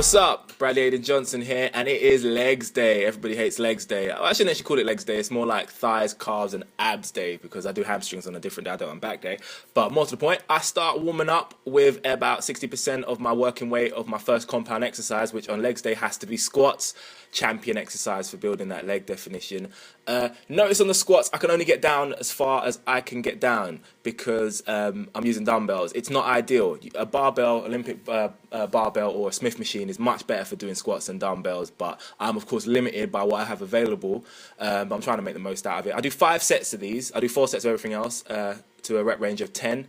What's up? Bradley Aiden Johnson here, and it is legs day. Everybody hates legs day. I shouldn't actually call it legs day. It's more like thighs, calves, and abs day because I do hamstrings on a different day. I do it on back day. But more to the point, I start warming up with about 60% of my working weight of my first compound exercise, which on legs day has to be squats. Champion exercise for building that leg definition. Notice on the squats, I can only get down as far as I can get down because I'm using dumbbells. It's not ideal. A barbell, Olympic barbell or a Smith machine is much better for doing squats than dumbbells, but I'm of course limited by what I have available, but I'm trying to make the most out of it. I do 5 sets of these. I do 4 sets of everything else to a rep range of 10.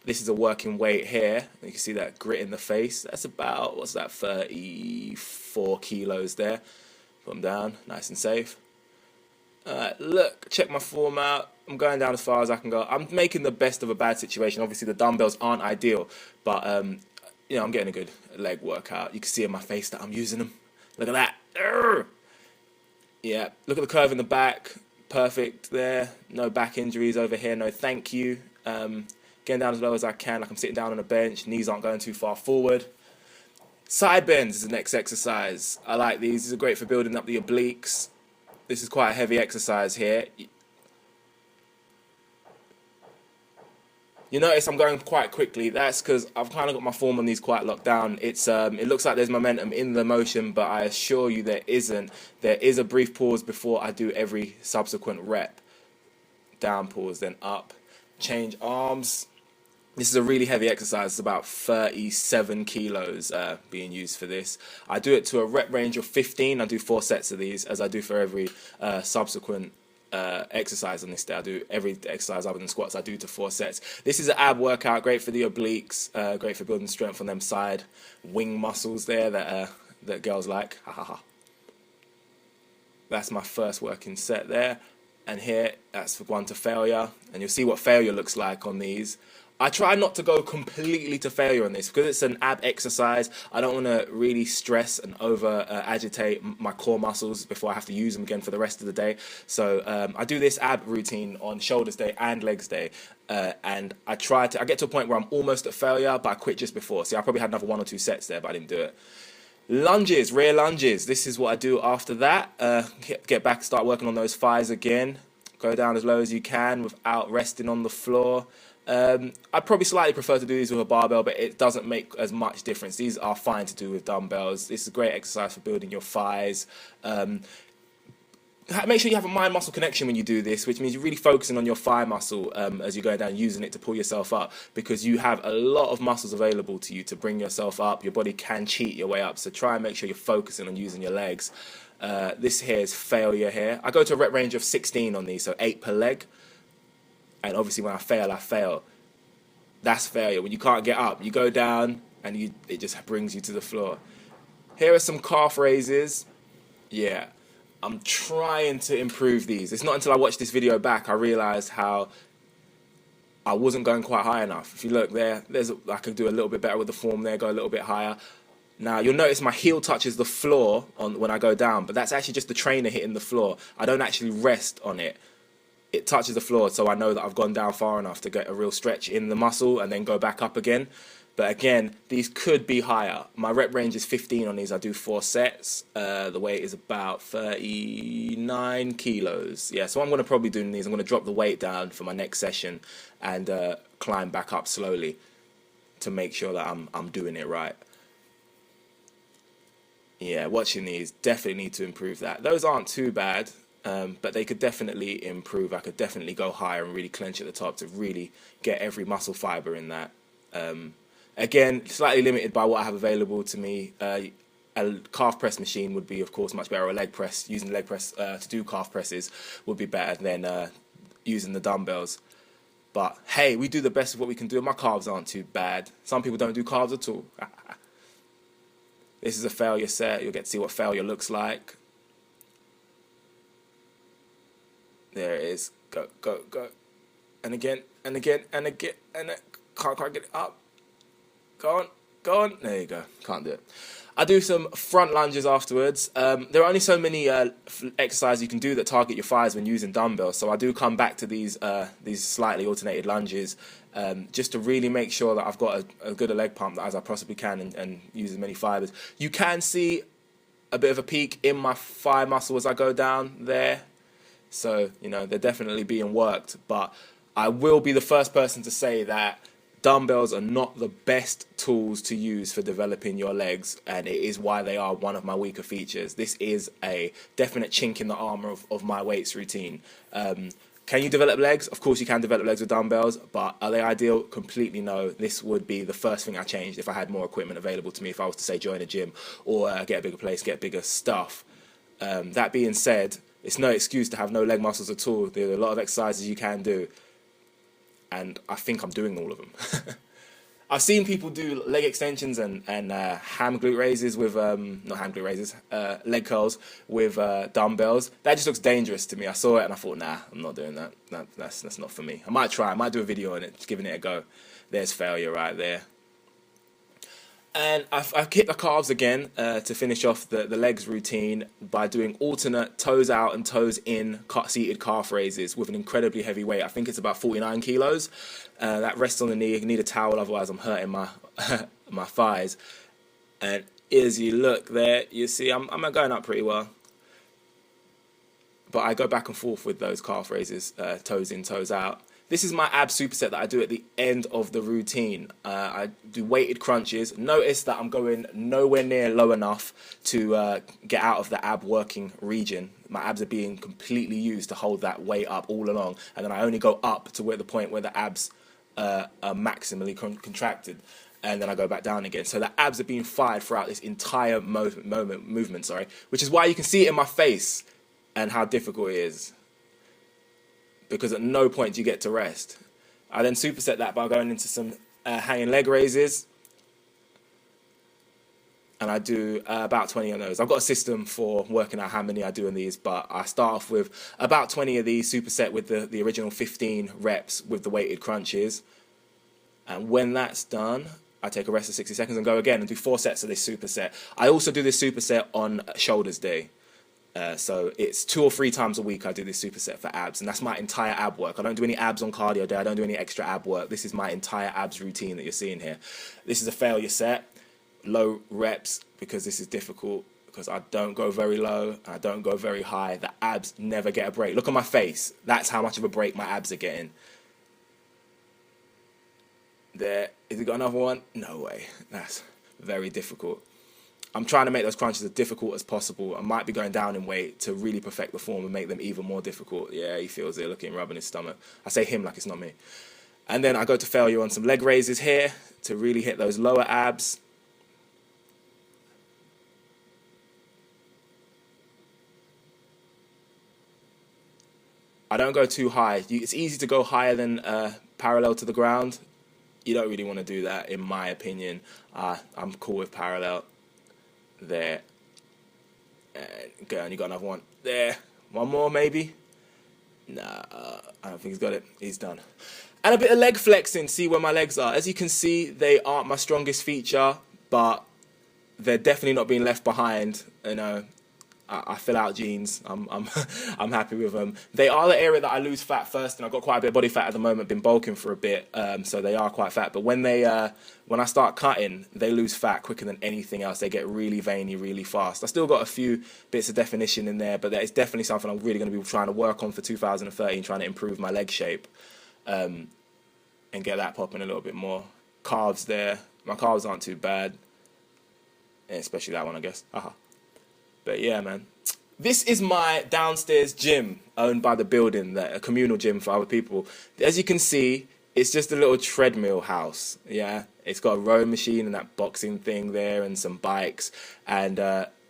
This is a working weight here. You can see that grit in the face. That's about, what's that, 34 kilos there. Put them down, nice and safe. Look, check my form out. I'm going down as far as I can go. I'm making the best of a bad situation. Obviously, the dumbbells aren't ideal, but you know, I'm getting a good leg workout. You can see in my face that I'm using them. Look at that. Urgh. Yeah, look at the curve in the back. Perfect there. No back injuries over here. No, thank you. Getting down as low as I can, like I'm sitting down on a bench. Knees aren't going too far forward. Side bends is the next exercise. I like these. These are great for building up the obliques. This is quite a heavy exercise here. You notice I'm going quite quickly. That's because I've kind of got my form on these quite locked down. It's it looks like there's momentum in the motion, but I assure you there isn't. There is a brief pause before I do every subsequent rep. Down, pause, then up. Change arms. This is a really heavy exercise. It's about 37 kilos being used for this. I do it to a rep range of 15. I do 4 sets of these, as I do for every subsequent exercise on this day. I do every exercise other than squats. I do to 4 sets. This is an ab workout, great for the obliques, great for building strength on them side wing muscles there that girls like. Ha ha ha. That's my first working set there. And here, that's for one to failure. And you'll see what failure looks like on these. I try not to go completely to failure on this because it's an ab exercise. I don't want to really stress and over agitate my core muscles before I have to use them again for the rest of the day. So I do this ab routine on shoulders day and legs day. And I get to a point where I'm almost at failure, but I quit just before. See, I probably had another 1 or 2 sets there, but I didn't do it. Lunges, rear lunges. This is what I do after that. Get back, start working on those thighs again. Go down as low as you can without resting on the floor. I'd probably slightly prefer to do these with a barbell, but it doesn't make as much difference. These are fine to do with dumbbells. This is a great exercise for building your thighs. Make sure you have a mind-muscle connection when you do this, which means you're really focusing on your thigh muscle as you go down, using it to pull yourself up, because you have a lot of muscles available to you to bring yourself up. Your body can cheat your way up, so try and make sure you're focusing on using your legs. This here is failure here. I go to a rep range of 16 on these, so 8 per leg. And obviously when I fail. That's failure. When you can't get up, you go down and it just brings you to the floor. Here are some calf raises. Yeah, I'm trying to improve these. It's not until I watched this video back I realized how I wasn't going quite high enough. If you look there, I could do a little bit better with the form there, go a little bit higher. Now, you'll notice my heel touches the floor when I go down, but that's actually just the trainer hitting the floor. I don't actually rest on it. It touches the floor, so I know that I've gone down far enough to get a real stretch in the muscle and then go back up again. But again, these could be higher. My rep range is 15 on these. I do 4 sets. The weight is about 39 kilos. Yeah, so I'm going to probably do these. I'm going to drop the weight down for my next session and climb back up slowly to make sure that I'm doing it right. Yeah, watching these, definitely need to improve that. Those aren't too bad. But they could definitely improve. I could definitely go higher and really clench at the top to really get every muscle fiber in that. Again, slightly limited by what I have available to me. A calf press machine would be, of course, much better. Or a leg press, using the leg press to do calf presses would be better than using the dumbbells. But hey, we do the best of what we can do. My calves aren't too bad. Some people don't do calves at all. This is a failure set. You'll get to see what failure looks like. There it is. Go, go, go. And again, and again, and again, and can't quite get it up. Go on, go on. There you go. Can't do it. I do some front lunges afterwards. There are only so many exercises you can do that target your thighs when using dumbbells, so I do come back to these slightly alternated lunges just to really make sure that I've got a good leg pump as I possibly can and use as many fibers. You can see a bit of a peak in my thigh muscle as I go down there, so you know they're definitely being worked, but I will be the first person to say that dumbbells are not the best tools to use for developing your legs, and it is why they are one of my weaker features. This is a definite chink in the armor of my weights routine. Can you develop legs? Of course you can develop legs with dumbbells, but are they ideal? Completely no. This would be the first thing I changed if I had more equipment available to me, if I was to say join a gym or get a bigger place, get bigger stuff. That being said, it's no excuse to have no leg muscles at all. There are a lot of exercises you can do, and I think I'm doing all of them. I've seen people do leg extensions and ham glute raises with, not ham glute raises, leg curls with dumbbells. That just looks dangerous to me. I saw it and I thought, nah, I'm not doing that. That's not for me. I might try. I might do a video on it, just giving it a go. There's failure right there. And I've hit the calves again to finish off the legs routine by doing alternate toes out and toes in seated calf raises with an incredibly heavy weight. I think it's about 49 kilos. That rests on the knee. You need a towel, otherwise I'm hurting my my thighs. And as you look there, you see I'm going up pretty well. But I go back and forth with those calf raises, toes in, toes out. This is my abs superset that I do at the end of the routine. I do weighted crunches. Notice that I'm going nowhere near low enough to get out of the ab working region. My abs are being completely used to hold that weight up all along. And then I only go up to the point where the abs are maximally contracted. And then I go back down again. So the abs are being fired throughout this entire movement, which is why you can see it in my face and how difficult it is, because at no point do you get to rest. I then superset that by going into some hanging leg raises, and I do about 20 of those. I've got a system for working out how many I do in these, but I start off with about 20 of these, superset with the original 15 reps with the weighted crunches, and when that's done, I take a rest of 60 seconds and go again and do 4 sets of this superset. I also do this superset on shoulders day. So it's 2 or 3 times a week I do this superset for abs, and that's my entire ab work. I don't do any abs on cardio day. I don't do any extra ab work. This is my entire abs routine that you're seeing here. This is a failure set, low reps, because this is difficult, because I don't go very low, I don't go very high. The abs never get a break. Look at my face. That's how much of a break my abs are getting. There. Has it got another one? No way. That's very difficult. I'm trying to make those crunches as difficult as possible. I might be going down in weight to really perfect the form and make them even more difficult. Yeah, he feels it, looking, rubbing his stomach. I say him like it's not me. And then I go to failure on some leg raises here to really hit those lower abs. I don't go too high. It's easy to go higher than parallel to the ground. You don't really want to do that, in my opinion. I'm cool with parallel. There. And go on, you got another one. There. One more, maybe? Nah, I don't think he's got it. He's done. And a bit of leg flexing, see where my legs are. As you can see, they aren't my strongest feature, but they're definitely not being left behind. You know, I fill out jeans. I'm happy with them. They are the area that I lose fat first, and I've got quite a bit of body fat at the moment. Been bulking for a bit, so they are quite fat. But when I start cutting, they lose fat quicker than anything else. They get really veiny really fast. I still got a few bits of definition in there, but that is definitely something I'm really going to be trying to work on for 2013, trying to improve my leg shape, and get that popping a little bit more. Calves there. My calves aren't too bad, especially that one, I guess. But yeah, man. This is my downstairs gym owned by the building, a communal gym for other people. As you can see, it's just a little treadmill house. Yeah, it's got a rowing machine and that boxing thing there and some bikes. And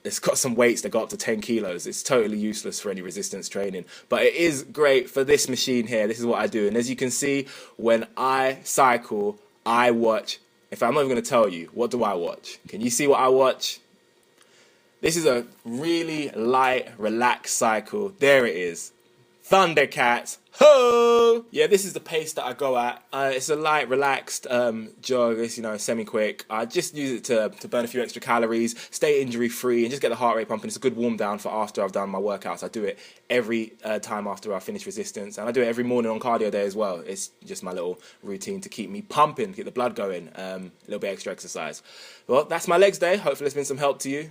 it's got some weights that go up to 10 kilos. It's totally useless for any resistance training. But it is great for this machine here. This is what I do. And as you can see, when I cycle, I watch. In fact, I'm not even going to tell you. What do I watch? Can you see what I watch? This is a really light, relaxed cycle. There it is. Thundercats. Ho! Yeah, this is the pace that I go at. It's a light, relaxed jog. It's, semi-quick. I just use it to burn a few extra calories, stay injury-free, and just get the heart rate pumping. It's a good warm-down for after I've done my workouts. I do it every time after I finish resistance, and I do it every morning on cardio day as well. It's just my little routine to keep me pumping, get the blood going, a little bit extra exercise. Well, that's my legs day. Hopefully it's been some help to you.